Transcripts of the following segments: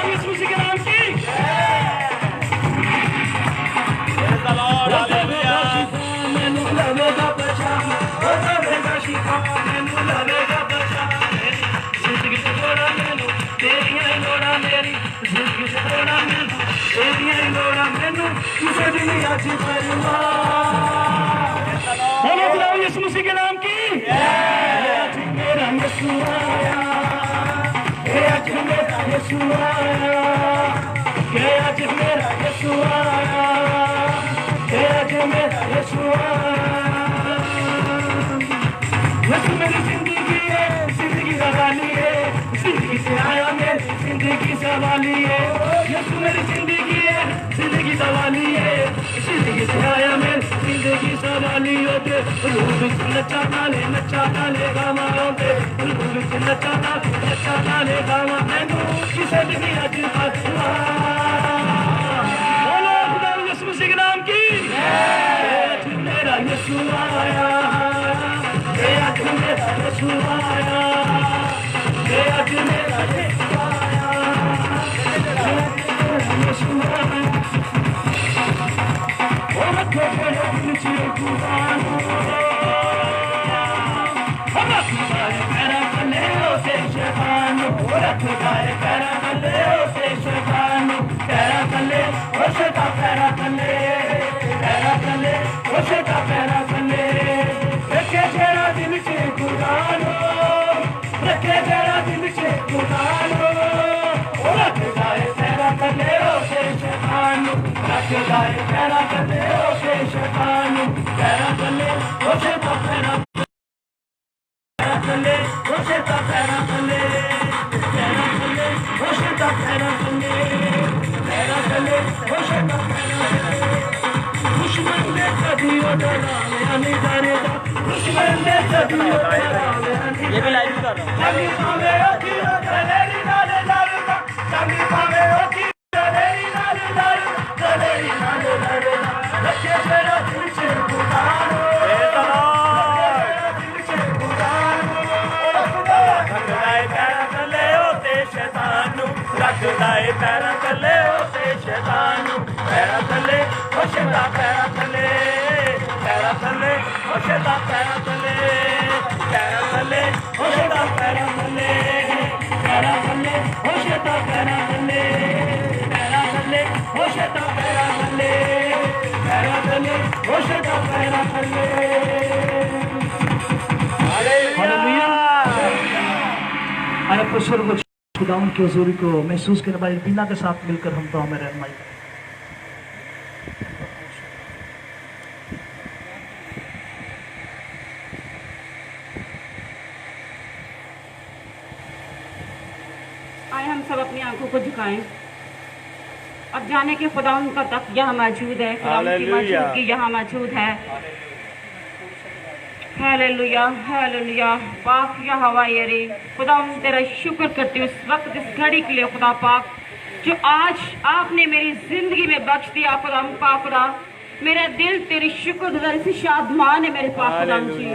यीशु मसीह के नाम की यीशु मसीह के नाम की मेरा यीशु आया, आज मेरा यीशु आया, आज मेरा यीशु आया, आज मेरा यीशु आया। यीशु मेरी जिंदगी है, जिंदगी सवाली है, जिंदगी से आया मेरी जिंदगी सवाली है। यीशु मेरी जिंदगी है, जिंदगी सवाली है, जिंदगी से आया मेरी जिंदगी सवाली होते। नचा डाले गामा होते, नचा डाले गामा मैनू किसे भी आज बोलो खुदा यीशु मसीह के नाम की आज मेरा यीशु आया, आज मेरा यीशु आया, आज मेरा यीशु आया, यीशु आया। और तेरे नीचे कुरान ये भी लाइव कर रहा खुदावन की हुजूरी को महसूस करने वाले बिना के साथ मिलकर हम दुआ में रहनुमाई करें। आए हम सब अपनी आंखों को झुकाएं और जाने के खुदावन का तक यहाँ मौजूद है, खुदावन की मौजूदगी यहाँ मौजूद है। Hallelujah hallelujah. पाक या हवाई खुदा तेरा शुक्र करती हूँ इस वक्त इस घड़ी के लिए खुदा पाक जो आज आपने मेरी जिंदगी में बख्श दिया खुदा पाक। खुदा मेरा दिल तेरी शुक्रगुजारी से शादमान है मेरे पाक खुदा जी।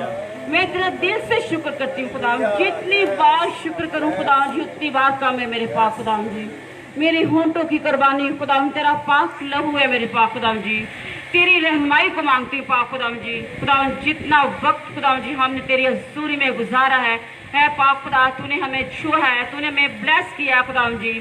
मैं तेरा दिल से शुक्र करती हूँ खुदा, जितनी बार शुक्र करूँ खुदा जी उतनी बार कम है मेरे पाक खुदा जी। मेरी होंठों की कुर्बानी खुदा तेरा पाक लहू है मेरे पाक खुदा जी। तेरी रहनुमाई को मांगती हूँ पाक खुदा जी। खुदा जितना वक्त खुदा जी हमने तेरी हजूरी में गुजारा है पाक खुदा, तूने हमें छुआ है, तूने हमें ब्लेस किया है खुदा जी।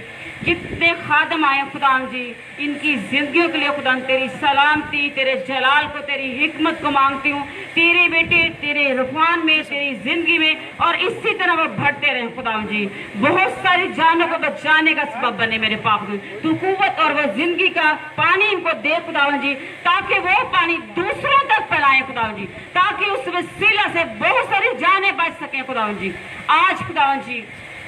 जितने खादम आए खुदा जी इनकी जिंदगियों के लिए खुदा तेरी सलामती तेरे जलाल को तेरी हिकमत को मांगती हूँ। तेरे बेटे तेरे रुफान में तेरी जिंदगी में और इसी तरह वो बढ़ते रहे खुदा जी। बहुत सारी जानों को बचाने का सबब बने मेरे पाक जी। तू कुव्वत और वो जिंदगी का पानी इनको दे खुदा जी, ताकि वो पानी दूसरों तक फैलाए खुदा जी, ताकि उस वसीला से बहुत सारी जानें बच सकें खुदा जी। आज खुदा जी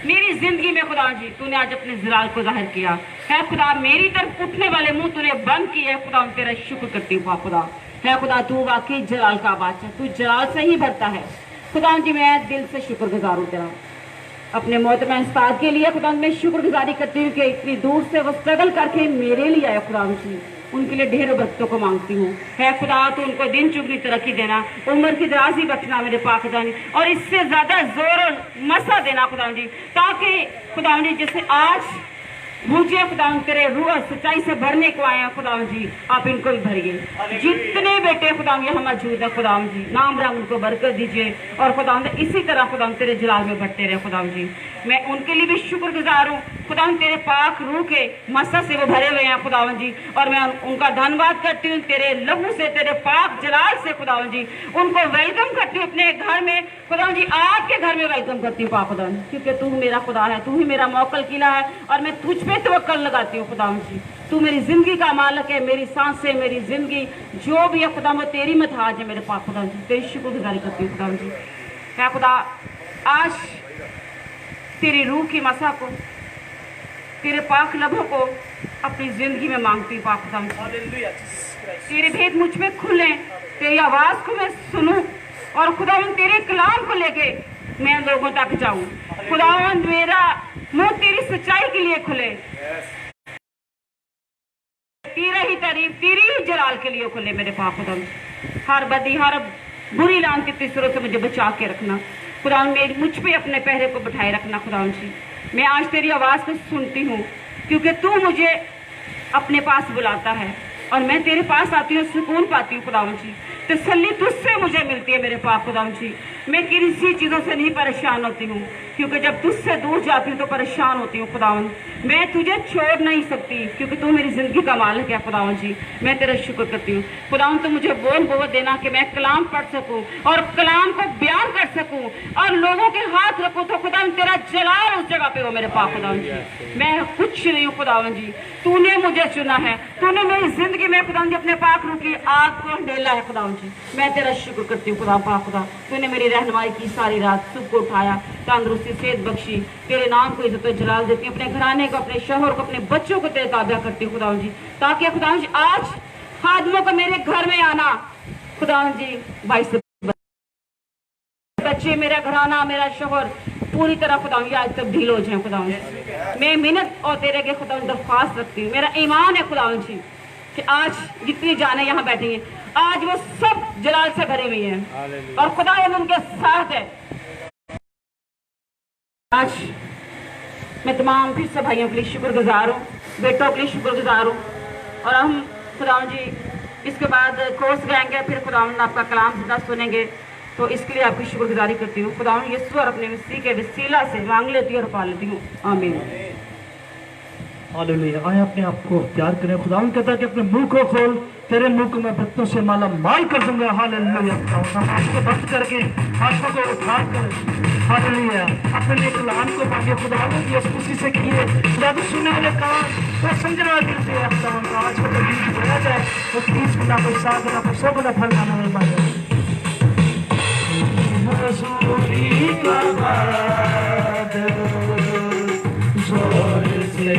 मेरी जिंदगी में खुदा जी तूने आज अपने जलाल को जाहिर किया है खुदा। मेरी तरफ उठने वाले मुंह तूने बंद किए है खुदा, तेरा शुक्र करती हूँ खुदा है खुदा। तू वाकई जलाल का बादशाह, तू जलाल से ही भरता है खुदा जी। मैं दिल से शुक्रगुजार हूँ तेरा अपने मोहतरम उस्ताद के लिए खुदा। मैं शुक्रगुजारी करती हूँ कि इतनी दूर से वो स्ट्रगल करके मेरे लिए आए खुदा जी। उनके लिए ढेरों बरकतों को मांगती हूँ है खुदा। तो उनको दिन चुगनी तरक्की देना, उम्र की दराजी बख्शना मेरे पाक खुदा जी, और इससे ज्यादा जोर और मसा देना खुदा जी, ताकि खुदा जी जैसे आज मुझे खुदावन तेरे रूह और सच्चाई से भरने को आए हैं खुदावन जी, आप इनको भी भरिए। जितने बेटे खुदावन यहाँ मौजूद है खुदावन जी, नाम रंग उनको बरकत दीजिए और खुदावन इसी तरह खुदावन तेरे जलाल में बढ़ते रहे खुदावन जी। मैं उनके लिए भी शुक्रगुजार हूँ खुदावन, तेरे पाक रूह के मसा से वो भरे हुए हैं खुदावन जी, और मैं उनका धन्यवाद करती हूँ तेरे लहू से, तेरे पाक जलाल से खुदावन जी। उनको वेलकम करती हूँ अपने घर में खुदावन जी, आपके घर में वेलकम करती हूँ पाक खुदावन, क्योंकि तू मेरा खुदा है, तू ही मेरा मौकल किला है और मैं तुझ पे तवक्कल लगाती हूँ खुदावन जी। तू मेरी जिंदगी का मालिक है, मेरी सांसें, मेरी जिंदगी जो भी है खुदा वो तेरी मथाज है मेरे पाक खुदावन जी। तेरी शुक्रगुजारी करती हूँ खुदावन जी। मैं खुदा आज तेरी रूह की मसा को, तेरे पाक लबों को अपनी जिंदगी में मांगती हूँ पाक खुदावन जी। तेरे भेद मुझ में खुले, तेरी आवाज को मैं सुनूं और खुदावन तेरे कलाम को लेके मैं लोगों तक जाऊं। खुदावन मेरा मुंह तेरी सच्चाई के लिए खुले, तेरा ही तारीफ, तेरी ही जलाल के लिए खुले मेरे पाक खुदावन। हर बदी, हर बुरी लानती तीसरों से मुझे बचा के रखना खुदावन, मेरी मुझ पे अपने पहरे को बिठाए रखना खुदावन जी। मैं आज तेरी आवाज़ को सुनती हूँ क्योंकि तू मुझे अपने पास बुलाता है और मैं तेरे पास आती हूँ, सुकून पाती हूँ खुदावन जी। तसल्ली तुझसे मुझे मिलती है मेरे पाक खुदावन जी। मैं किसी चीज़ों से नहीं परेशान होती हूँ, क्योंकि जब तुझसे दूर जाती हूँ तो परेशान होती हूँ खुदावन। मैं तुझे छोड़ नहीं सकती क्योंकि तू मेरी ज़िंदगी का मालिक है खुदावन जी। मैं तेरा शुक्र करती हूँ खुदावन, तो मुझे बोल बोल देना कि मैं कलाम पढ़ सकूँ और कलाम को बयान कर सकूँ और लोगों के हाथ रखूँ, तो खुदावन तेरा जलाल उस जगह पे हो मेरे पाक खुदावन जी। मैं कुछ नहीं हूँ खुदावन जी, तूने मुझे चुना है, तूने मेरी जिंदगी में खुदावन जी अपने पाक रूह की आग को ढेला है खुदावन जी। मैं तेरा शुक्र करती हूँ खुदा पाक खुदा, तूने मेरी रहनुमाई की सारी रात, सुबह को उठाया, तंदुरुस्ती सेहत बख्शी, तेरे नाम को इज्जत जलाल देती हूँ, अपने घराने को, अपने शोहर को, अपने बच्चों को तेरे ताबा करती हूँ खुदावन जी, ताकि खुदावन जी आज खादमों को मेरे घर में आना खुदावन जी, भाई से बच्चे, मेरा घराना, मेरा शोहर पूरी तरह खुदावन जी आज तब्दील हो जाए खुदावन जी। मैं मिन्नत और तेरे के खुदावन दरख्वास्त रखती हूँ, मेरा ईमान है खुदावन जी कि आज जितनी जाने यहाँ बैठी हैं आज वो सब जलाल से भरे हुए हैं और खुदा उनके साथ है। आज मैं तमाम फिर से भाइयों के लिए शुक्रगुजार हूँ, बेटों के लिए शुक्रगुजार हूँ, और हम खुदावन जी इसके बाद कोर्स गाएंगे, फिर खुदावन आपका कलाम सीधा सुनेंगे, तो इसके लिए आपकी शुक्रगुजारी करती हूँ। खुदावन यीशु और अपने मसीह के वसीला से मांग लेती हूँ और पा लेती हूँ, आमीन। हालेलुया। आए अपने आप को प्यार करें। खुदावन कहता है कि अपने मुंह को खोल, तेरे मुंह को मैं बरकतों से माला माल कर दूंगा। हालेलुया। हम आंखों बंद करके हाथों को उठा कर हालेलुया अपने लिए कलाम को मांगे। खुदावन की खुशी से किए खुदा को सुनने वाले कान, वो समझने वाले दिल से खुदावन का आज को तकलीफ बढ़ाया जाए, वो 30 गुना, कोई 7 गुना, कोई 100 गुना फल आने में मांगे। मसूरी का बाद जोर से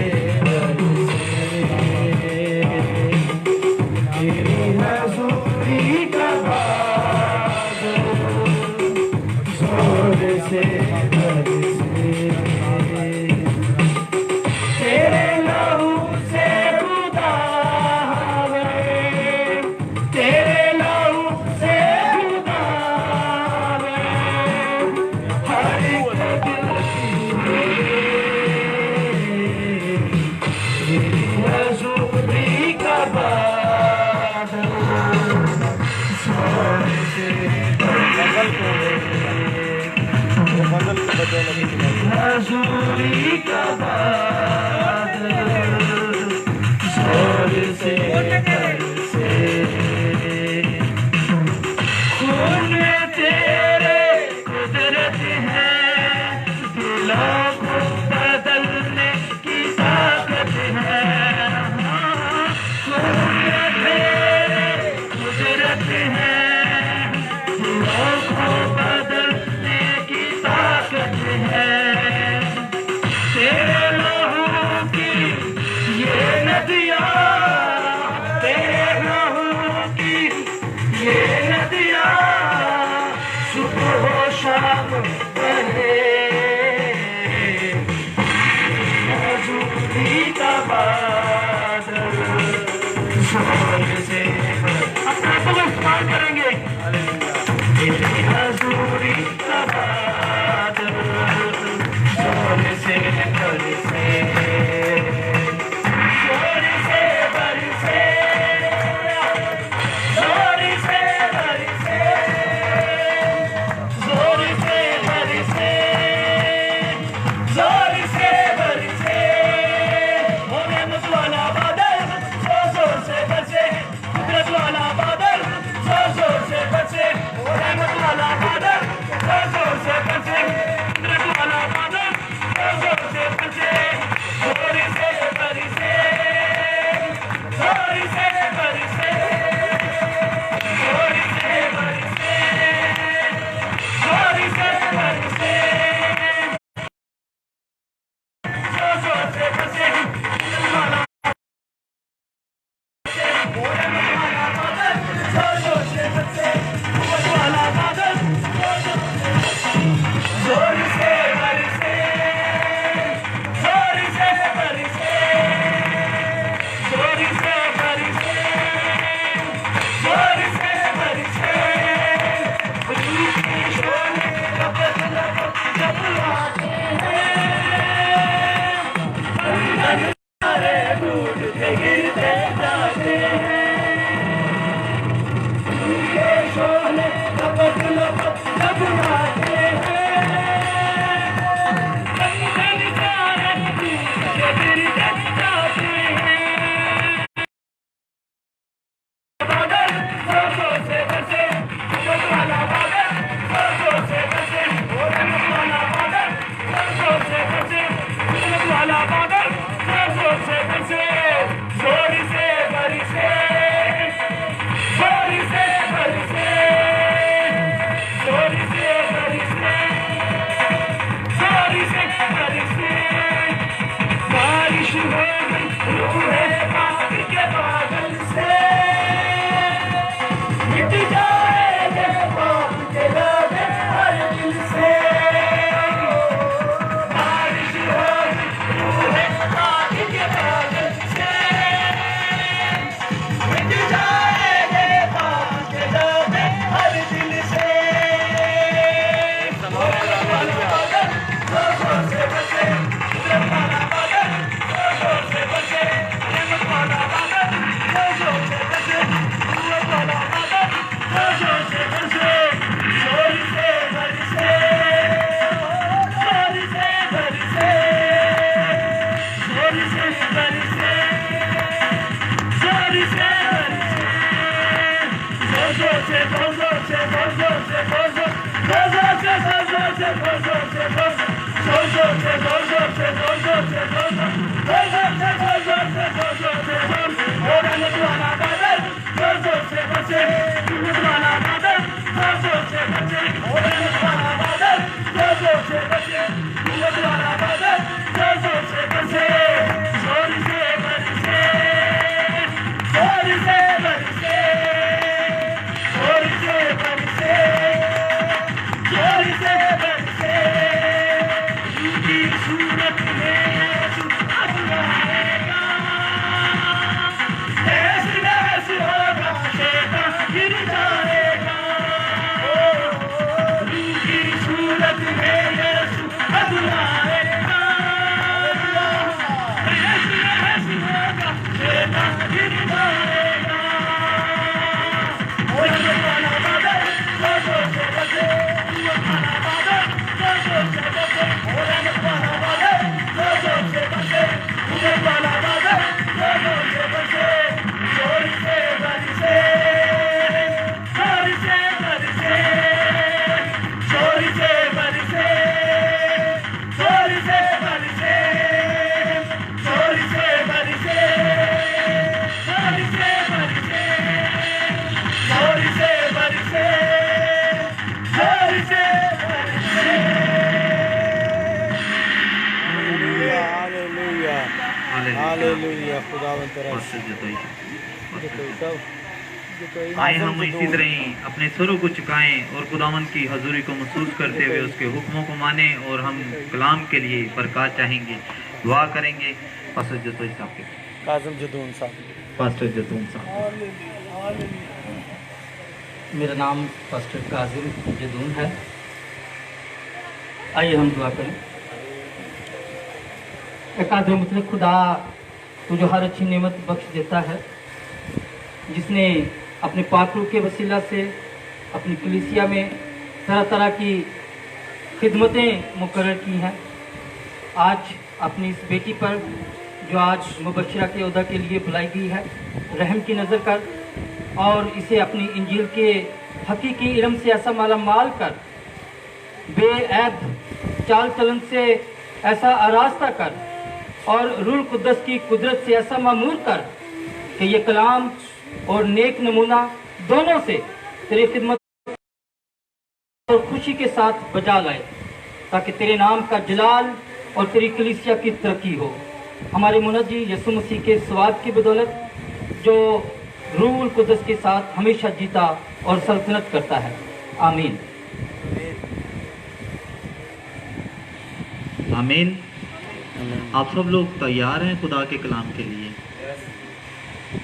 मसूरी का बादल जोर से बरसे, खून तेरे कुदरत है, दिलों को बदलने की ताकत है। खून तेरे कुदरत है, दिलों को बदलने की ताकत है। तेरे लहू हालेलुया खुदावंद तेरा आए हम इसी तरह अपने सुरों को चुकाएं और खुदावंद की हजूरी को महसूस करते हुए उसके हुक्मों को माने और हम कलाम के लिए बरकत चाहेंगे, दुआ करेंगे। पास्टर जतोई साहब के काज़म जदून साहब। पास्टर जतून साहब। मेरा नाम पास्टर काजिम जदून है। आइए हम दुआ करें। एकादर मुतलक खुदा तू जो हर अच्छी नेमत बख्श देता है, जिसने अपने पाकरू के वसीला से अपनी कलीसिया में तरह तरह की खिदमतें मुकर्रर की हैं। आज अपनी इस बेटी पर जो आज मुबशरा के ओहदा के लिए बुलाई गई है, रहम की नज़र कर और इसे अपनी इंजील के हकीकी इल्म से ऐसा माला माल कर, बेऐब चाल चलन से ऐसा आरास्ता कर और रूह कुद्दस की कुदरत से ऐसा मामूर कर कि ये कलाम और नेक नमूना दोनों से तेरी खिदमत और खुशी के साथ बजा लाए, ताकि तेरे नाम का जलाल और तेरी कलीसिया की तरक्की हो। हमारे मुनज्जी यसु मसीह के स्वाद की बदौलत जो रूहुल कुदस के साथ हमेशा जीता और सल्तनत करता है। आमीन। आमीन। आप सब लोग तैयार हैं खुदा के कलाम के लिए?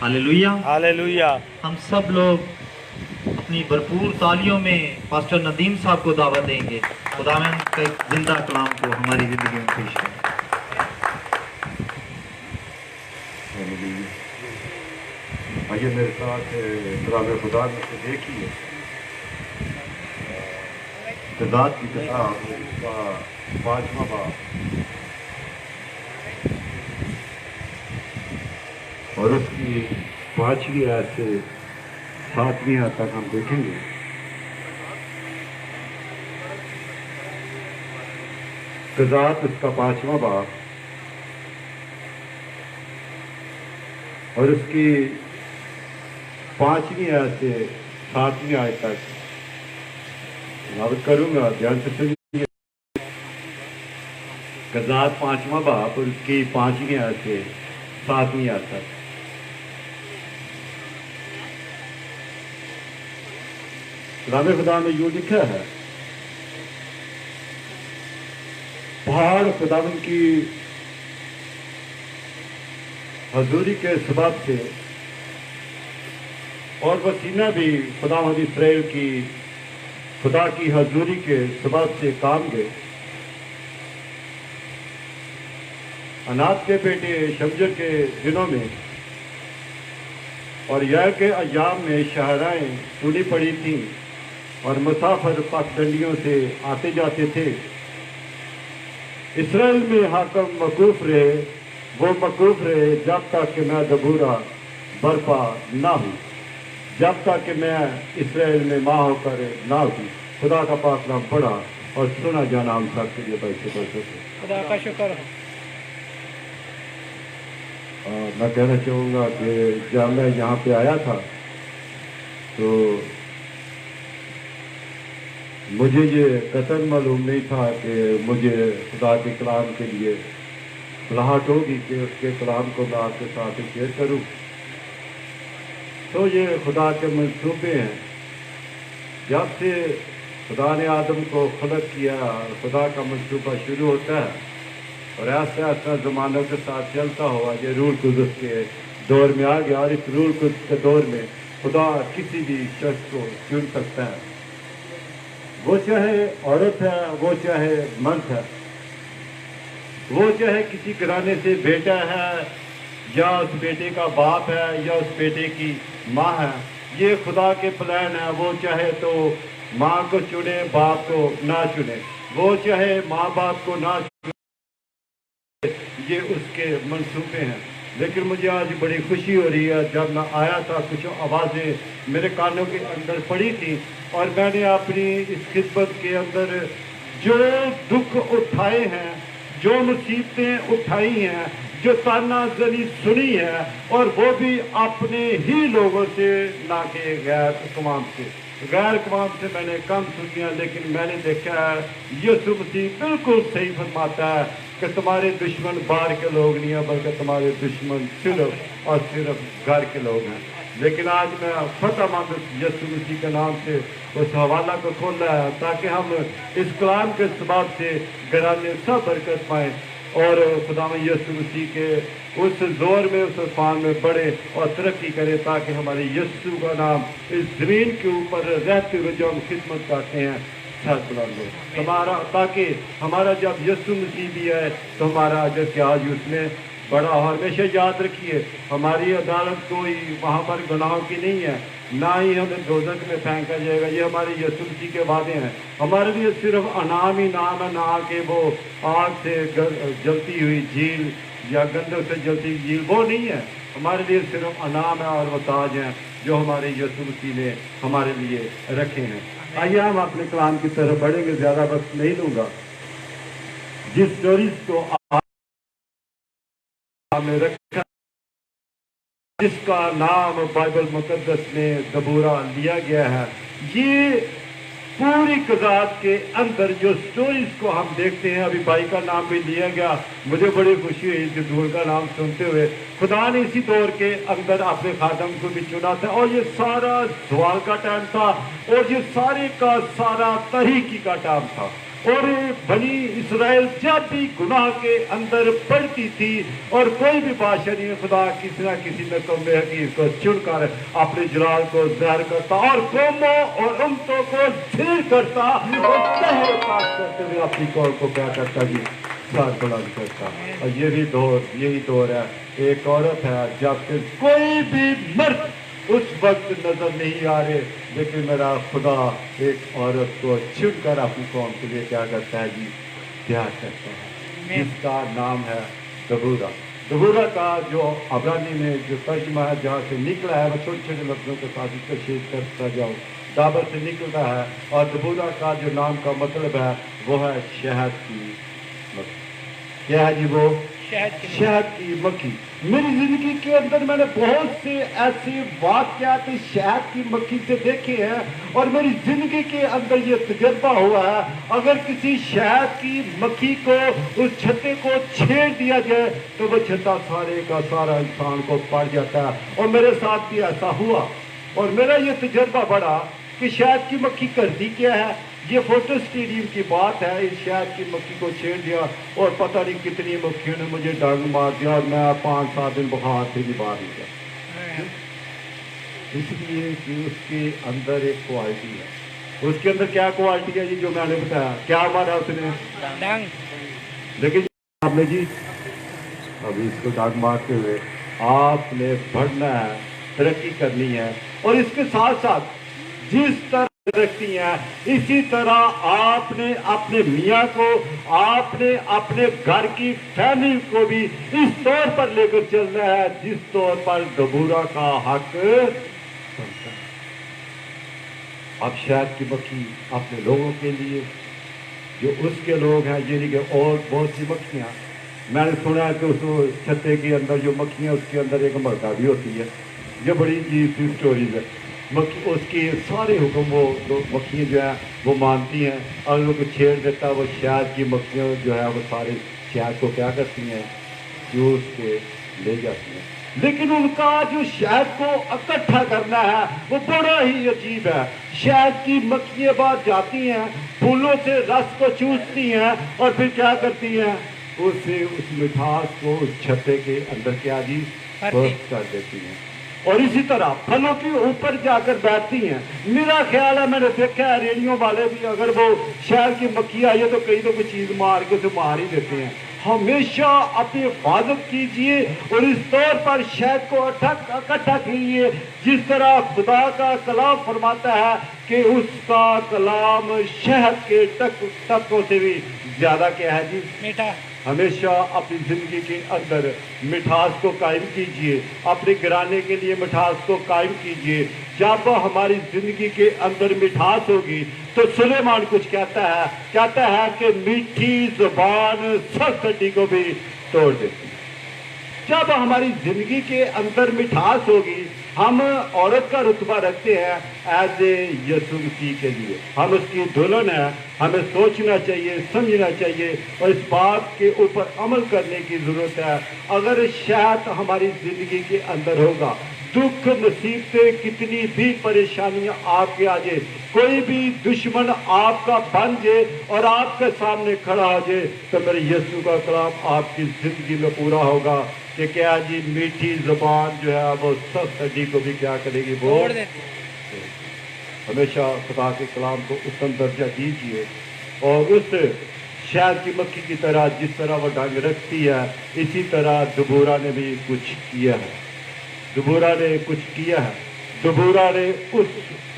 हालेलुया। हालेलुया। हम सब लोग अपनी भरपूर तालियों में पास्टर नदीम साहब को दावत देंगे खुदावंद के जिंदा कलाम को हमारी जिंदगी में पेश करें। आइए मेरे साथ कलाम खुदा में से देखिए तज़ाद की किताब उसका 5वां बाब और उसकी 5वीं आयत से 7वीं आयत तक हम देखेंगे। तज़ाद उसका 5वां बाब और उसकी 5वीं आयत से 7वीं आयत तक तिलावत करूंगा, ध्यान से सुनिए। तज़ाद 5वां बाब और उसकी 5वीं आयत से 7वीं आयत तक। कलाम खुदा में यूं लिखा है, पहाड़ खुदावन की हजूरी के सबब से और वसीना भी खुदावंद इसराइल की खुदा की हजूरी के सबब से काम गए। अनाथ के बेटे शमजर के दिनों में और यार के अय्याम में शहराएं टूटी पड़ी थीं और मुसाफिर पगडंडियों से आते जाते थे। इसराइल में हाकम मकरूफ रहे, वो मकरूफ रहे जब तक कि मैं दबूरा बर्पा ना हूँ, जब तक कि मैं इसराइल में माँ होकर ना हूँ। खुदा का पाक नाम पढ़ा और सुना जाना हम सब के लिए पैसे कर सके। खुदा का शुक्र हो। मैं कहना चाहूँगा कि जब मैं यहाँ पे आया था तो मुझे ये कतई मालूम नहीं था कि मुझे खुदा के कलाम के लिए सलाहत होगी कि उसके कलाम को मैं आपके साथ शेयर करूँ। तो ये खुदा के मंसूबे हैं। जब से खुदा ने आदम को खलक किया, खुदा का मंसूबा शुरू होता है और ऐसा ऐसा ज़मानों के साथ चलता हुआ ये रूल कुदस के दौर में आ गया। और इस रूल कुदस के दौर में खुदा किसी भी शख्स को चुन सकता है, वो चाहे औरत है, वो चाहे मर्द है, वो चाहे किसी घराने से बेटा है या उस बेटे का बाप है या उस बेटे की माँ है। ये खुदा के प्लान है। वो चाहे तो माँ को चुने, बाप को ना चुने, वो चाहे माँ बाप को ना चुने, ये उसके मंसूबे हैं। लेकिन मुझे आज बड़ी खुशी हो रही है, जब मैं आया था कुछ आवाज़ें मेरे कानों के अंदर पड़ी थी और मैंने अपनी इस खिदमत के अंदर जो दुख उठाए हैं, जो मुसीबतें उठाई हैं, जो तानाज़नी सुनी है, और वो भी अपने ही लोगों से, ना कि गैर कवाम से। गैर कवाम से मैंने कम सुनिया, लेकिन मैंने देखा है यीशु मसीह बिल्कुल सही फरमाता है कि तुम्हारे दुश्मन बाहर के लोग नहीं हैं, बल्कि तुम्हारे दुश्मन सिर्फ और सिर्फ घर के लोग हैं। लेकिन आज मैं फतेहमंद यीशु मसीह के नाम से उस हवाला को खोला है ताकि हम इस कलाम के सबब से घराने सब बरकत पाएँ और खुदावंद यीशु मसीह के उस दौर में, उस अफान में बढ़े और तरक्की करे, ताकि हमारे यीशु का नाम इस ज़मीन के ऊपर रहते हुए जो हम खिदमत करते हैं सच बुलंद हो हमारा, ताकि हमारा जब यीशु मसीह भी है तो हमारा अजर क्या आज उसमें बड़ा। हमेशा याद रखिए, हमारी अदालत कोई वहाँ पर गुनाहों की नहीं है, ना ही हमें दोज़ख में फेंका जाएगा। ये हमारे यीशु मसीह के वादे हैं। हमारे लिए सिर्फ अनाम ही नाम है, ना कि वो आग से जलती हुई झील या गंदक से जलती हुई झील, वो नहीं है। हमारे लिए सिर्फ अनाम है और वो ताज हैं जो हमारे यीशु मसीह ने हमारे लिए रखे हैं। आइए हम अपने कलाम की तरफ बढ़ेंगे, ज़्यादा वक्त नहीं लूँगा। जिस स्टोरीज को हमने रखा, जिसका नाम बाइबल मुकद्दस में दबूरा लिया गया है, ये पूरी कज़ात के अंदर जो स्टोरीज को हम देखते हैं, अभी भाई का नाम भी लिया गया, मुझे बड़ी खुशी हुई इस दौर का नाम सुनते हुए। खुदा ने इसी दौर के अंदर अपने खादम को भी चुना था, और ये सारा सवाल का टाइम था, और ये सारे का सारा तहरीकी का टाइम था। और बनी इसराइल जब भी गुनाह के अंदर पड़ती थी, और कोई भी बादशाह नहीं खुदा किसी न किसी में कौम हकीर को चुनकर अपने जलाल को ज़ाहिर करता, और कौमों और उम्मतों को ज़ीर करता, और तहर पास करते हुए अपनी कौम को क्या करता जी, सर बुलंद करता। और यही दौर है, एक औरत है जब कि कोई भी मर्द उस वक्त नजर नहीं आ रहे, लेकिन मेरा खुदा एक औरत को चुनकर अपनी कौम के लिए क्या करता है जी, प्यार करता है, जिसका नाम है दबूरा। दबूरा का जो अबरानी में जो तर्जुमा है, जहाँ से निकला है, मैं छोटे छोटे लफ्ज़ों के साथ इसका शेयर करता जाऊँ, दाबर से निकलता है, और दबूरा का जो नाम का मतलब है वो है शहद की मक्खी। क्या है जी वो? शहद की मक्खी। मेरी जिंदगी के अंदर मैंने बहुत से ऐसे वाक़यात शहद की मक्खी से देखे हैं, और मेरी जिंदगी के अंदर ये तजर्बा हुआ है, अगर किसी शहद की मक्खी को उस छत्ते को छेड़ दिया जाए तो वो छत्ता सारे का सारा इंसान को पड़ जाता है। और मेरे साथ भी ऐसा हुआ, और मेरा ये तजर्बा बढ़ा कि शहद की मक्खी करती क्या है। ये फोटो स्टेडियम की बात है, इस शहद की मक्खी को छेड़ दिया, और पता नहीं कितनी मक्खियों ने मुझे डंग मार दिया, और मैं 5-7 दिन बुखार से भी बाहर नहीं गया। इसलिए कि उसके अंदर एक क्वालिटी है। उसके अंदर क्या क्वालिटी है जी, जो मैंने बताया, क्या मारा उसने? लेकिन आपने जी अभी इसको डंग मारते हुए आपने बढ़ना है, तरक्की करनी है, और इसके साथ साथ जिस तरह रखती हैं इसी तरह आपने अपने मियाँ को, आपने अपने घर की फैमिली को भी इस तौर पर लेकर चलना है जिस तौर पर दबूरा का हक बनता है। अब शहद की मक्खी अपने लोगों के लिए, जो उसके लोग हैं, ये नहीं कि और बहुत सी मक्खियाँ, मैंने सुना है कि उस छत्ते के अंदर जो मक्खियाँ, उसके अंदर एक मर्दा भी होती है। ये बड़ी अजीब सी स्टोरीज है। मक्खी उसके सारे हुक्म वो मक्खियाँ जो है वो मानती हैं, अगर वो छेड़ देता है वो शहद की मक्खियाँ जो है वो सारे शहद को क्या करती हैं, चूस के ले जाती हैं। लेकिन उनका जो शहद को इकट्ठा करना है वो बड़ा ही अजीब है। शहद की मक्खियाँ बाहर जाती हैं, फूलों से रस को चूसती हैं, और फिर क्या करती हैं, उस मिठास को उस छत्ते के अंदर क्या जी बर्स्ट कर देती हैं, और इसी तरह फलों के ऊपर जाकर बैठती हैं। मेरा ख्याल है, मैंने देखा है रेडियो वाले भी, अगर वो शहद की मक्खी आई है तो कहीं तो कोई चीज़ मार के उसे मार ही देते हैं। हमेशा अपनी हिफाजत कीजिए, और इस तौर पर शहद को इकट्ठा कीजिए जिस तरह खुदा का कलाम फरमाता है कि उसका कलाम शहद के टकों से भी ज़्यादा क्या है जी, मीठा। हमेशा अपनी ज़िंदगी के अंदर मिठास को कायम कीजिए, अपने घराने के लिए मिठास को कायम कीजिए। जब हमारी ज़िंदगी के अंदर मिठास होगी तो सुलेमान कुछ कहता है कि मीठी ज़ुबान सख्त हड्डी को भी तोड़ देती है। जब हमारी ज़िंदगी के अंदर मिठास होगी, हम औरत का रुतबा रखते हैं एज ए यीशु मसीह के लिए, हम उसकी दुल्हन है। हमें सोचना चाहिए, समझना चाहिए, और इस बात के ऊपर अमल करने की ज़रूरत है। अगर शहद हमारी ज़िंदगी के अंदर होगा, दुख मुसीबतें कितनी भी परेशानियां आपके आ जाए, कोई भी दुश्मन आपका बन जाए और आपके सामने खड़ा हो जाए, तो मेरे यीशु का कलाम आपकी ज़िंदगी में पूरा होगा कि क्या जी, मीठी ज़ुबान जो है वो सख्त हड्डी को भी क्या करेगी, वो हमेशा खुदा के कलाम को उत्तम दर्जा दीजिए, और उस शहद की मक्खी की तरह जिस तरह वो डंग रखती है, इसी तरह दबूरा ने भी कुछ किया है। दबूरा ने कुछ किया है। दबूरा ने उस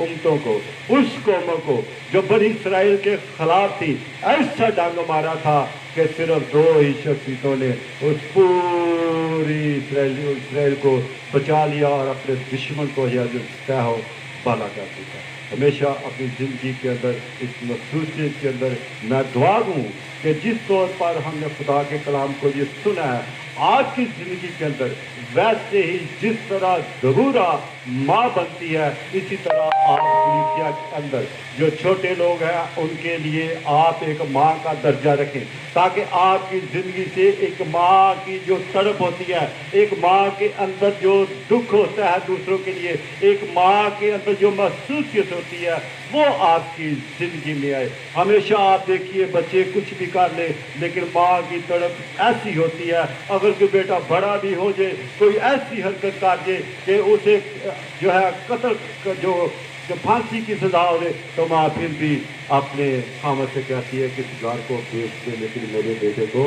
उम्मतों को, उस कौमों को जो बनी इसराइल के खिलाफ थी, ऐसा डंग मारा था कि सिर्फ 2 ही शख्सियतों ने उस पूरी इसराइल को बचा लिया और अपने दुश्मन को या जो तय बाला कर दिया। हमेशा अपनी ज़िंदगी के अंदर, इस महसूसियत के अंदर मैं दुआ दूँ कि जिस तौर पर हमने खुदा के कलाम को ये सुना है, आज की ज़िंदगी के अंदर वैसे ही जिस तरह दबूरा माँ बनती है, इसी तरह आप के अंदर जो छोटे लोग हैं उनके लिए आप एक माँ का दर्जा रखें, ताकि आपकी ज़िंदगी से एक माँ की जो तड़प होती है, एक माँ के अंदर जो दुख होता है दूसरों के लिए, एक माँ के अंदर जो महसूसियत होती है, वो आपकी ज़िंदगी में आए। हमेशा आप देखिए बच्चे कुछ भी कर ले, लेकिन माँ की तड़प ऐसी होती है, अगर कोई बेटा बड़ा भी हो जाए, कोई ऐसी हरकत कर दे कि उसे जो है कत्ल जो फांसी की सजा हो दे, तो माँ फिर भी अपने खामद से कहती है कि घर को बेच दे, लेकिन मेरे बेटे को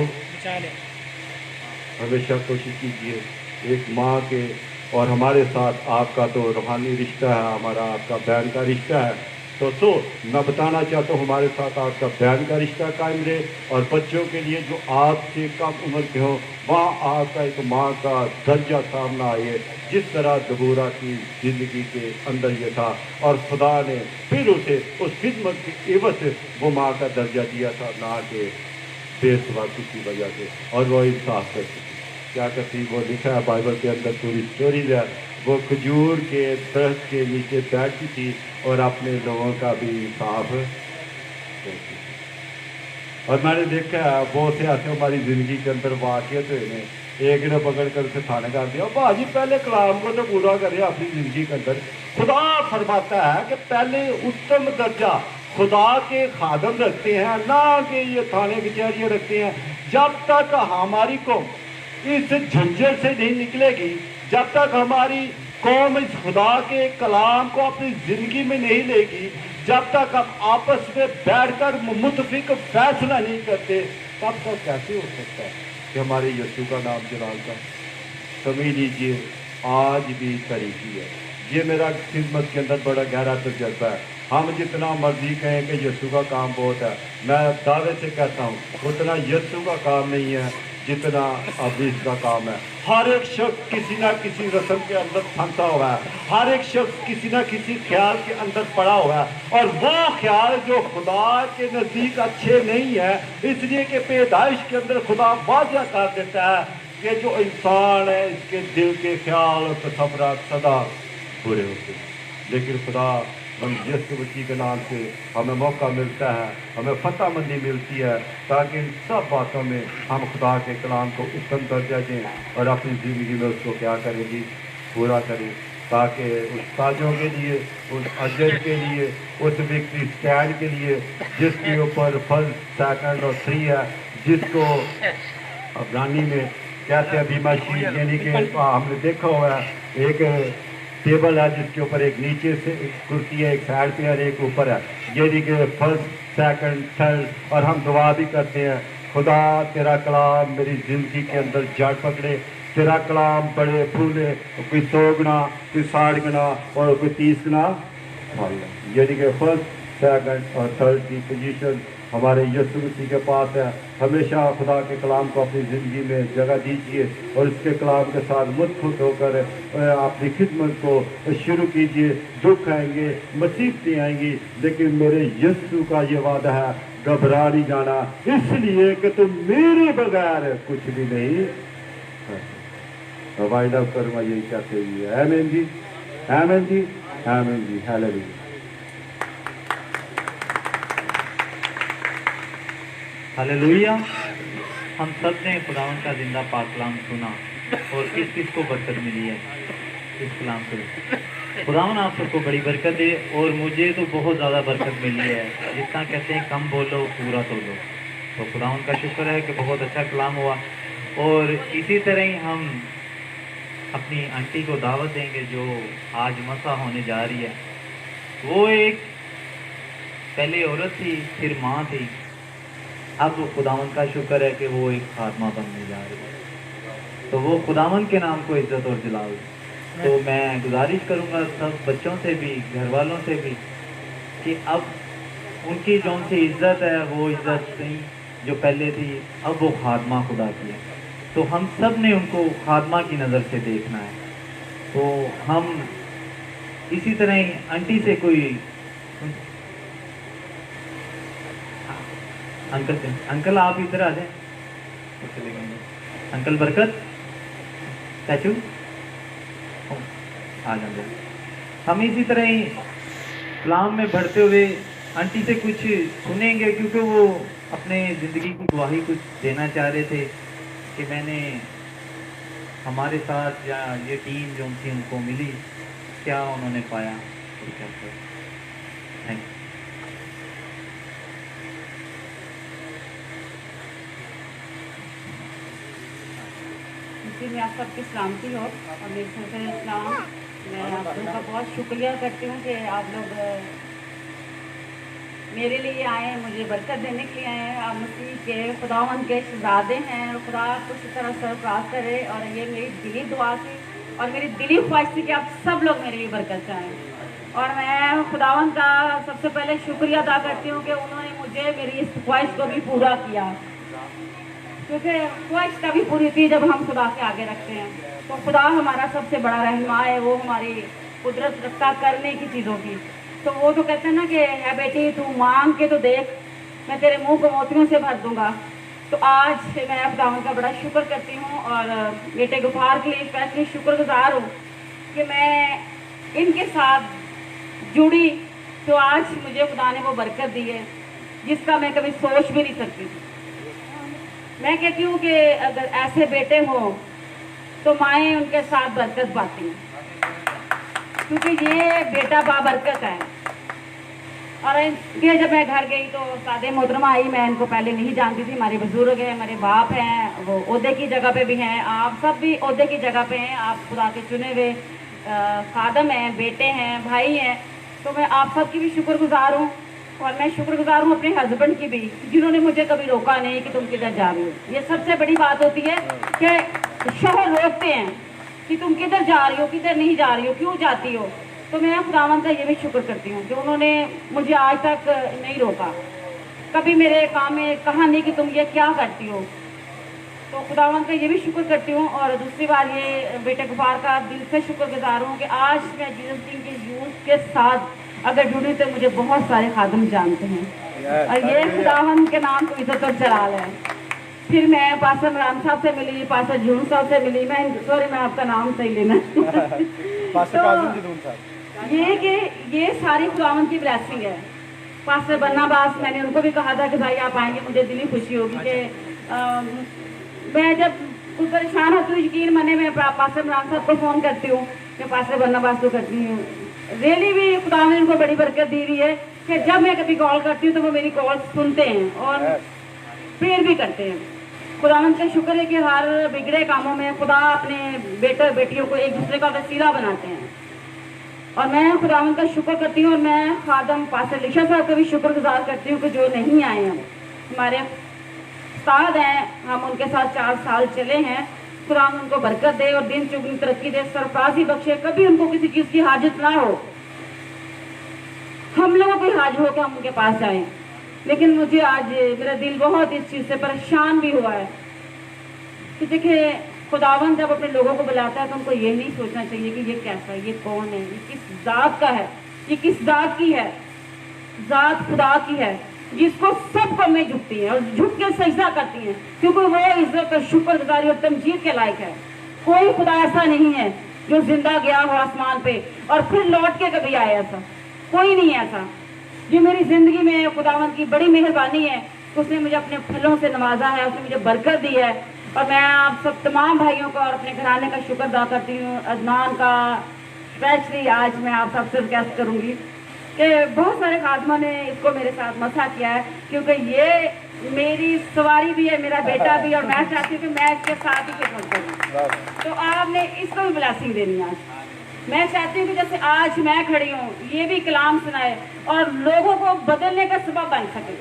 हमेशा कोशिश कीजिए एक माँ के। और हमारे साथ आपका तो रूहानी रिश्ता है, हमारा आपका बहन का रिश्ता है, तो मैं बताना चाहता हूँ हमारे साथ आपका बहन का रिश्ता कायम रहे। और बच्चों के लिए जो आपसे कम उम्र के हो, वहाँ आपका एक माँ का दर्जा सामना आए, जिस तरह दबूरा की ज़िंदगी के अंदर ये था, और खुदा ने फिर उसे उस खिदमत की एवज से वो माँ का दर्जा दिया था, ना कि बेसवासी की वजह से, और वो इंसाफ करती थी। क्या करती, वो लिखा है बाइबल के अंदर पूरी स्टोरी है। वो खजूर के दरख्त के नीचे बैठती थी और अपने लोगों का भी इंसाफ करती थी। और मैंने देखा है बहुत से ऐसे हमारी ज़िंदगी के अंदर वाक़ियत हुए हैं, एक ने पकड़ कर उसे थाने कर दिया, भाजी पहले कलाम को तो पूरा करें अपनी ज़िंदगी के अंदर। खुदा फरमाता है कि पहले उत्तम दर्जा खुदा के खादम रखते हैं, ना कि ये थाने कचहरियाँ रखते हैं। जब तक हमारी कौम इस झंझट से नहीं निकलेगी, जब तक हमारी कौम इस खुदा के कलाम को अपनी ज़िंदगी में नहीं लेगी, जब तक हम आपस में बैठकर मुतफिक फैसला नहीं करते, तब तक कैसे हो सकता है कि हमारे यीशु का नाम जलाल का। समझ लीजिए आज भी तरीकी है। ये मेरा खिदमत के अंदर बड़ा गहरा तजर्बा है। हम जितना मर्जी कहें कि यीशु का काम बहुत है, मैं दावे से कहता हूँ उतना यीशु का काम नहीं है जितना अबलीस का काम है। हर एक शख्स किसी ना किसी रस्म के अंदर फंसा हुआ है, हर एक शख्स किसी ना किसी ख्याल के अंदर पड़ा हुआ है, और वो ख्याल जो खुदा के नज़दीक अच्छे नहीं है, इसलिए कि पैदाइश के अंदर खुदा वाज़ह कर देता है कि जो इंसान है इसके दिल के ख्याल और तसव्वुरात सदा बुरे होते हैं। लेकिन खुदा हम यीशु मसीह के नाम से हमें मौका मिलता है, हमें फतहमंदी मिलती है, ताकि इन सब बातों में हम खुदा के कलाम को उत्तम दर्जा दें और अपनी ज़िंदगी में उसको क्या करेंगी, पूरा करें, ताकि उस ताजों के लिए, उस अजर के लिए, उस विक्ट्री स्टैंड के लिए जिसके ऊपर फर्स्ट, सेकंड और 3 है, जिसको अफगानी में कहते हैं बीमा शीट, यानी कि हमने देखा हुआ है एक टेबल है जिसके ऊपर एक नीचे से एक कुर्सी है, एक साइड पे और एक ऊपर है, यानी कि फर्स्ट, सेकंड, थर्ड। और हम दुआ भी करते हैं, खुदा तेरा कलाम मेरी ज़िंदगी के अंदर जड़ पकड़े, तेरा कलाम बड़े फूले, कोई 100 गुना, कोई 60 गुना और कोई 30 गुना फल, यानी कि फर्स्ट, सेकंड और थर्ड की पोजीशन हमारे यीशु मसीह के पास है। हमेशा खुदा के कलाम को अपनी ज़िंदगी में जगह दीजिए और इसके कलाम के साथ मुतफिक होकर अपनी खिदमत को शुरू कीजिए। दुख आएंगे, मुसीबतें आएंगी, लेकिन मेरे यीशु का ये वादा है, घबरा नहीं जाना, इसलिए कि तुम मेरे बगैर कुछ भी नहीं कर। वाइड अप करूँगा यही कहते हुए, आमीन जी, आमीन जी, आमीन जी, हालेलुया। हालेलुया। हम सब ने खुदावन का जिंदा पाक कलाम सुना और किस किस को बरकत मिली है इस कलाम से। खुदावन आप सबको बड़ी बरकत दे, और मुझे तो बहुत ज़्यादा बरकत मिली है। जितना कहते हैं कम बोलो पूरा तोलो, तो खुदावन का शुक्र है कि बहुत अच्छा कलाम हुआ। और इसी तरह ही हम अपनी आंटी को दावत देंगे जो आज मसा होने जा रही है। वो एक पहले औरत थी, फिर माँ थी, अब वो खुदावन का शुक्र है कि वो एक खात्मा बनने जा रही है। तो वो खुदावन के नाम को इज्जत और जलाल। तो मैं गुजारिश करूँगा सब बच्चों से भी, घर वालों से भी, कि अब उनकी जो सी इज्जत है वो इज्जत नहीं जो पहले थी, अब वो खात्मा खुदा की है। तो हम सब ने उनको खात्मा की नज़र से देखना है। तो हम इसी तरह ही आंटी से कोई अंकल आप इधर आ जाए, अंकल बरकत चाचू आ जाए। हम इसी तरह ही कलाम में बढ़ते हुए आंटी से कुछ सुनेंगे, क्योंकि वो अपने ज़िंदगी की गवाही कुछ देना चाह रहे थे कि मैंने हमारे साथ या ये टीम जो थी उनको मिली, क्या उन्होंने पाया। Thank you. मैं आप सबकी सलामती हो और मेरे से इस्लाम। मैं आप लोगों का बहुत शुक्रिया करती हूँ कि आप लोग मेरे लिए आए हैं, मुझे बरकत देने के लिए आए हैं। आप मसीह के खुदावंद के शहजादे हैं और खुदा आपको इसी तरह सरफराज करे। और ये मेरी दिली दुआ थी और मेरी दिली ख्वाहिश थी कि आप सब लोग मेरे लिए बरकत चाहें। और मैं खुदावंद का सबसे पहले शुक्रिया अदा करती हूँ कि उन्होंने मुझे मेरी इस ख्वाहिश को भी पूरा किया, क्योंकि ख्वाहिश तभी पूरी थी जब हम खुदा के आगे रखते हैं। तो खुदा हमारा सबसे बड़ा रहनुमा है, वो हमारी कुदरत रखता करने की चीज़ों की। तो वो जो कहते हैं ना कि है बेटी तू मांग के तो देख, मैं तेरे मुंह को मोतियों से भर दूंगा। तो आज मैं खुदावंद का बड़ा शुक्र करती हूँ और बेटे गुफार के लिए स्पेशली शुक्रगुजार हूँ कि मैं इनके साथ जुड़ी। तो आज मुझे खुदा ने वो बरकत दी है जिसका मैं कभी सोच भी नहीं सकती। मैं कहती हूँ कि अगर ऐसे बेटे हों तो माएँ उनके साथ बरकत पाती हैं, क्योंकि ये बेटा बाबरकत है। और इसलिए जब मैं घर गई तो सादे मोहतरमा आई, मैं इनको पहले नहीं जानती थी। हमारे बुजुर्ग हैं, हमारे बाप हैं, वो ओहदे की जगह पे भी हैं, आप सब भी ओहदे की जगह पे हैं। आप खुदा के चुने हुए खादम हैं, बेटे हैं, भाई हैं। तो मैं आप सब की भी शुक्रगुजार हूँ और मैं शुक्रगुजार हूँ अपने हस्बैंड की भी, जिन्होंने मुझे कभी रोका नहीं कि तुम किधर जा रही हो। ये सबसे बड़ी बात होती है कि शोहर रोकते हैं कि तुम किधर जा रही हो, किधर नहीं जा रही हो, क्यों जाती हो। तो मैं खुदावंद का ये भी शुक्र करती हूँ कि उन्होंने मुझे आज तक नहीं रोका, कभी मेरे काम में कहा नहीं कि तुम ये क्या करती हो। तो खुदावंद का ये भी शुक्र करती हूँ। और दूसरी बार ये बेटे गुफार का दिल से शुक्रगुजार हूँ कि आज मैं जीसस सिंह के यूथ के साथ अगर जुड़ी तो मुझे बहुत सारे खादम जानते हैं और ये खुदावंद के नाम को इज्जत और जलाल है। फिर मैं पास्टर इमरान साहब से मिली, पास्टर जून साहब से मिली। मैं आपका नाम सही लेना तो ये सारी खुदावंद की ब्लेसिंग है। पास्टर बन्नाबास, मैंने उनको भी कहा था कि भाई आप आएंगे, मुझे दिली खुशी होगी कि मैं जब कुछ परेशान होती हूँ, यकीन माने मैं पास्टर इमरान साहब को फ़ोन करती हूँ, मैं पास्टर बन्नाबास को करती हूँ। रियली भी खुदा ने उनको बड़ी बरकत दी हुई है कि जब मैं कभी कॉल करती हूँ तो वो मेरी कॉल सुनते हैं और प्रेयर भी करते हैं। खुदावंद का शुक्र है कि हर बिगड़े कामों में खुदा अपने बेटे बेटियों को एक दूसरे का वसीला बनाते हैं और मैं खुदावंद का शुक्र करती हूँ। और मैं खादम पास्टर लिशा साहब का भी शुक्रगुजार करती हूँ कि जो नहीं आए हैं, हमारे उस्ताद हैं, हम उनके साथ 4 साल चले हैं। खुदा उनको बरकत दे और दिन चुगनी तरक्की दे, सरफराजी बख्शे, कभी उनको किसी चीज़ की हाजत ना हो। हम लोगों को हाजिर हो के हम उनके पास जाएं। लेकिन मुझे आज मेरा दिल बहुत इस चीज़ से परेशान भी हुआ है कि देखिए खुदावंद जब अपने लोगों को बुलाता है तो उनको ये नहीं सोचना चाहिए कि ये कैसा है, ये कौन है, ये किस जात का है, ये किस जात की है। जात खुदा की है जिसको सब कमें झुकती हैं और झुक के सजदा करती हैं, क्योंकि वो इज्जत और शुक्रगुजारी और तमजीद के लायक है। कोई खुदा ऐसा नहीं है जो जिंदा गया हो आसमान पे और फिर लौट के कभी आया, ऐसा कोई नहीं है। ऐसा ये मेरी ज़िंदगी में खुदावंद की बड़ी मेहरबानी है, उसने मुझे अपने फलों से नवाजा है, उसने मुझे बरकत दी है। और मैं आप सब तमाम भाइयों का और अपने घराने का शुक्र अदा करती हूँ। अदनान का स्पेशली आज मैं आप सबसे रिक्वेस्ट करूँगी कि बहुत सारे खादमों ने इसको मेरे साथ मसा किया है, क्योंकि ये मेरी सवारी भी है, मेरा बेटा भी, और मैं चाहती हूँ कि मैं इसके साथ ही खिदमत करूँ। तो आपने इसको भी ब्लेसिंग देनी है। आज मैं चाहती हूँ कि जैसे आज मैं खड़ी हूँ, ये भी कलाम सुनाए और लोगों को बदलने का सबब बन सके।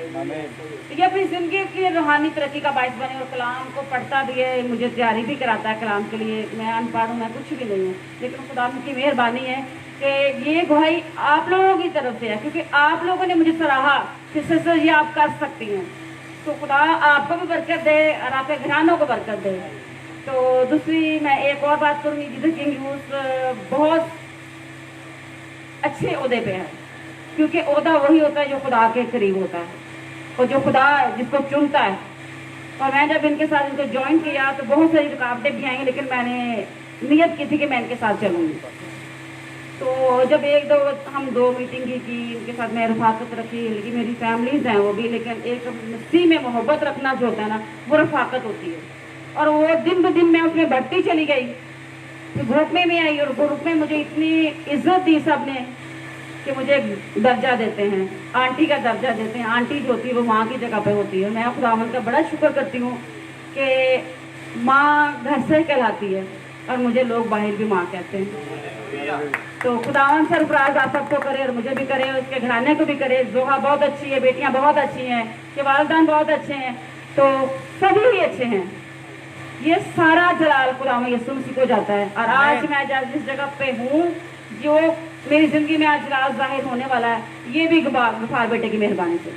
ये अपनी ज़िंदगी के लिए रूहानी तरक्की का बायस बने और कलाम को पढ़ता भी है, मुझे तैयारी भी कराता है कलाम के लिए। मैं अनपढ़ हूँ, मैं कुछ भी नहीं हूँ, लेकिन खुदा की मेहरबानी है कि ये गवाही आप लोगों की तरफ से है, क्योंकि आप लोगों ने मुझे सराहा कि सिस्टर ये आप कर सकती हैं। तो खुदा आपको भी बरकत दे और आपके घरानों को बरकत दे। तो दूसरी मैं एक और बात करूँगी, जीसस किंग यूथ बहुत अच्छे ओहदे पे है, क्योंकि ओहदा वही होता है जो खुदा के करीब होता है और जो खुदा जिसको चुनता है। और मैं जब इनके साथ इनको ज्वाइन किया तो बहुत सारी रुकावटें भी आई, लेकिन मैंने नियत की थी कि मैं इनके साथ चलूँगी। तो जब एक दो हम 2 मीटिंग की इनके साथ मैं रफाकत रखी, लेकिन मेरी फैमिलीज हैं वो भी, लेकिन एक सी में मोहब्बत रखना जो होता है ना वो रफाकत होती है। और वो दिन ब दिन मैं उसमें बढ़ती चली गई। तो ग्रुप में भी आई और ग्रुप में मुझे इतनी इज्जत दी सब ने कि मुझे दर्जा देते हैं, आंटी का दर्जा देते हैं। आंटी जो होती है वो माँ की जगह पे होती है। मैं खुदावंद का बड़ा शुक्र करती हूँ कि माँ घर से कहलाती है और मुझे लोग बाहर भी माँ कहते हैं। तो खुदावंद सरफराज आप सबको करे और मुझे भी करे, उसके घराने को भी करे। जोहा बहुत अच्छी है, बेटियाँ बहुत अच्छी हैं, के वालिदैन बहुत अच्छे हैं, तो सभी ही अच्छे हैं। ये सारा जलाल खुदावंद यीशु मसीह को जाता है। और आज मैं जिस जगह पे हूँ, जो मेरी जिंदगी में आज राज जाहिर होने वाला है, ये भी गफार बेटे की मेहरबानी से,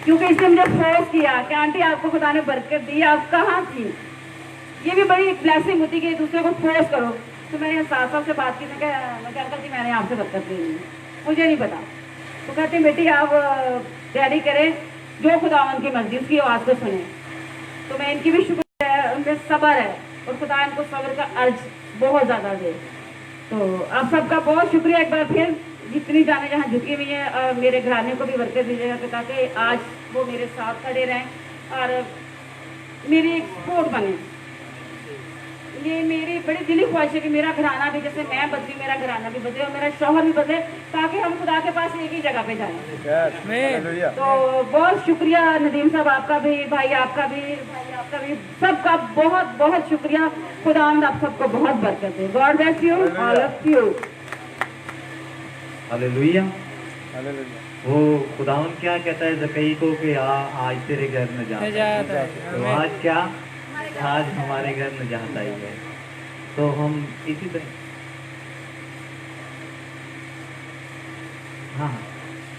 क्योंकि इसने मुझे फोर्स किया कि आंटी आपको खुदा ने बरकत दी, आप कहाँ थी। ये भी बड़ी ब्लेसिंग होती है कि दूसरे को फोर्स करो। तो मैंने साहब से बात की, मैं कहता जी मैंने आपसे बरकत ली है, मुझे नहीं पता। तो कहते बेटी आप तैयारी करें, जो खुदावंद की मर्जी उसकी आवाज़ को सुने। तो मैं इनकी भी शुक्र है, उनमें सब्र है और खुदा इनको सब्र का अर्ज बहुत ज़्यादा दे। तो आप सबका बहुत शुक्रिया एक बार फिर, जितनी जाने जहाँ झुकी हुई है, और मेरे घराने को भी बरकत दीजिएगा ताकि आज वो मेरे साथ खड़े रहें और मेरी एक सपोर्ट बने। ये मेरी बड़ी दिली ख्वाहिश है कि मेरा घराना भी, जैसे मैं बदली, मेरा घराना भी बदले और मेरा शौहर भी बदले, ताकि हम खुदा के पास एक ही जगह पे जाएं। तो बहुत शुक्रिया नदीम साहब आपका भी, भाई आपका भी, सबका बहुत बहुत शुक्रिया। खुदावंद आप सबको बहुत बरकत दे। God bless you all of you. Hallelujah. वो खुदावंद क्या कहता है ज़कई को कि आज तेरे घर में जाता है। तो आज क्या, आज हमारे घर में जाता ही है। तो हम इसी तरह हाँ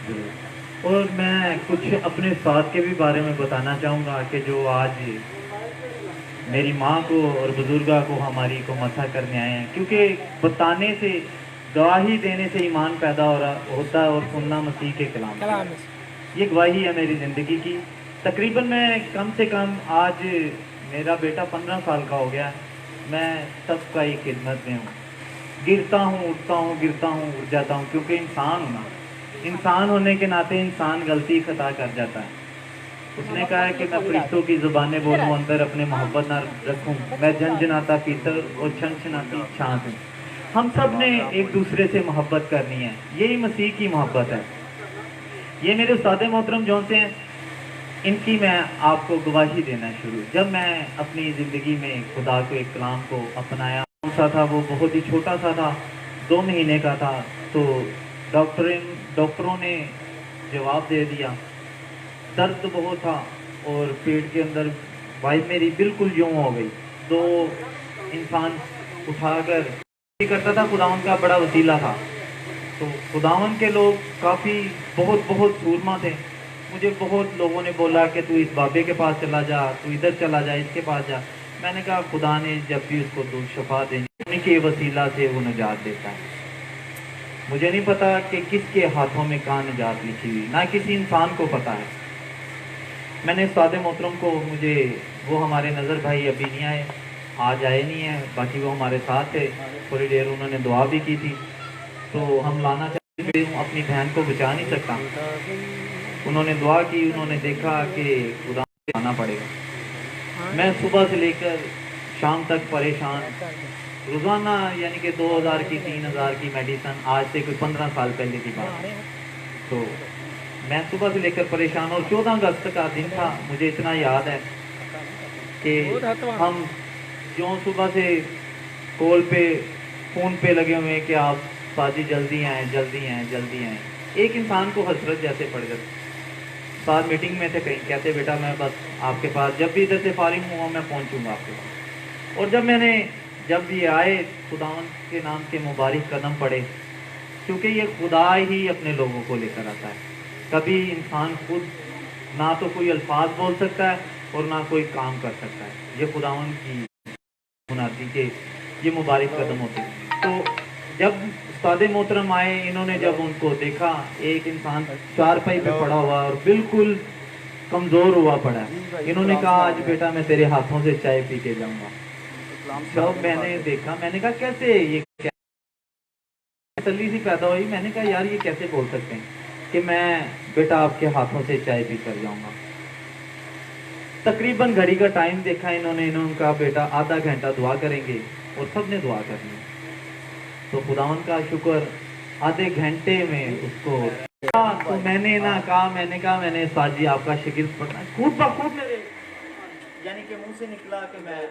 जरूर। और मैं कुछ अपने साथ के भी बारे में बताना चाहूँगा कि जो आज मेरी माँ को और बुजुर्गा को हमारी को मसा करने आए हैं, क्योंकि बताने से, गवाही देने से ईमान पैदा होता है और सुनना मसीह के कलाम। ये गवाही है मेरी ज़िंदगी की। तकरीबन मैं कम से कम आज मेरा बेटा 15 साल का हो गया, मैं सबका ही खिदमत में हूँ। गिरता हूँ, उठता हूँ, गिरता हूँ, उठ जाता हूँ, क्योंकि इंसान हूँ ना। इंसान होने के नाते इंसान गलती खता कर जाता है। उसने कहा है कि मैं फरिश्तों की ज़ुबानें बोलूँ, अंदर अपने मोहब्बत ना रखूँ, मैं झनझनाता पीतर और छनछनाती छाँट हूँ। हम सब ने एक दूसरे से मोहब्बत करनी है, यही मसीह की मोहब्बत है। ये मेरे उस्ताद मोहतरम जौन से हैं, इनकी मैं आपको गवाही देना शुरू। जब मैं अपनी ज़िंदगी में खुदा को, एक कलाम को अपनाया, कौन सा था वो, बहुत ही छोटा सा था, 2 महीने का था। तो डॉक्टरों ने जवाब दे दिया, दर्द बहुत था और पेट के अंदर वाइफ मेरी बिल्कुल यूँ हो गई। तो इंसान उठाकर करता था, खुदावन का बड़ा वसीला था। तो खुदावन के लोग काफ़ी बहुत सूरमा थे। मुझे बहुत लोगों ने बोला कि तू इस बाबे के पास चला जा, तू इधर चला जा, इसके पास जा। मैंने कहा खुदा ने जब भी उसको दूध शफा देनी, उनके वसीला से वो निजात देता है। मुझे नहीं पता कि किसके हाथों में कहाँ निजात लिखी हुई, ना किसी इंसान को पता है। मैंने उस्ताद मोहतरम को, मुझे वो हमारे नज़र भाई अभी नहीं आए, आज आए नहीं है, बाकी वो हमारे साथ थे। थोड़ी देर उन्होंने दुआ भी की थी। तो हम लाना चाहते हूँ, अपनी बहन को बचा नहीं सकता। उन्होंने दुआ की, उन्होंने देखा कि खुदा आना पड़ेगा। मैं सुबह से लेकर शाम तक परेशान, रोज़ाना यानी कि 2000 की 3000 की मेडिसिन, आज से कोई 15 साल पहले की बात है। तो मैं सुबह से लेकर परेशान, और 14 अगस्त का दिन था। मुझे इतना याद है कि हम जो सुबह से कॉल पे, फ़ोन पे लगे हुए हैं कि आप साजी जल्दी आएँ, जल्दी आएँ, जल्दी आएँ। एक इंसान को हसरत जैसे पड़ जाती। साथ मीटिंग में थे, कहीं कहते बेटा मैं बस आपके पास जब भी इधर से फारिग हुआ मैं पहुंचूंगा आपके पास। और जब ये आए, खुदावन के नाम के मुबारक कदम पड़े, क्योंकि ये खुदा ही अपने लोगों को लेकर आता है। कभी इंसान खुद ना तो कोई अल्फाज बोल सकता है और ना कोई काम कर सकता है। ये खुदावन की मुनादी के ये मुबारक कदम होते हैं। तो जब उस्ताद मोहतरम आए, इन्होंने जब उनको देखा, एक इंसान चारपाई पे पड़ा हुआ और बिल्कुल कमज़ोर हुआ पड़ा, इन्होंने कहा आज बेटा मैं तेरे हाथों से चाय पी के जाऊँगा। जब मैंने देखा, मैंने कहा कैसे, ये क्या तसल्ली सी पैदा हुई। मैंने कहा यार ये कैसे बोल सकते हैं कि मैं बेटा आपके हाथों से चाय पी कर जाऊंगा। तकरीबन घड़ी का टाइम देखा इन्होंने कहा बेटा आधा घंटा दुआ करेंगे, और सब ने दुआ करनी। तो खुदावन का शुक्र आधे घंटे में उसको तो मैंने कहा मैंने साजी आपका शिगिर्द पढ़ना खूब बखूब मेरे यानी कि मुंह से निकला कि मैं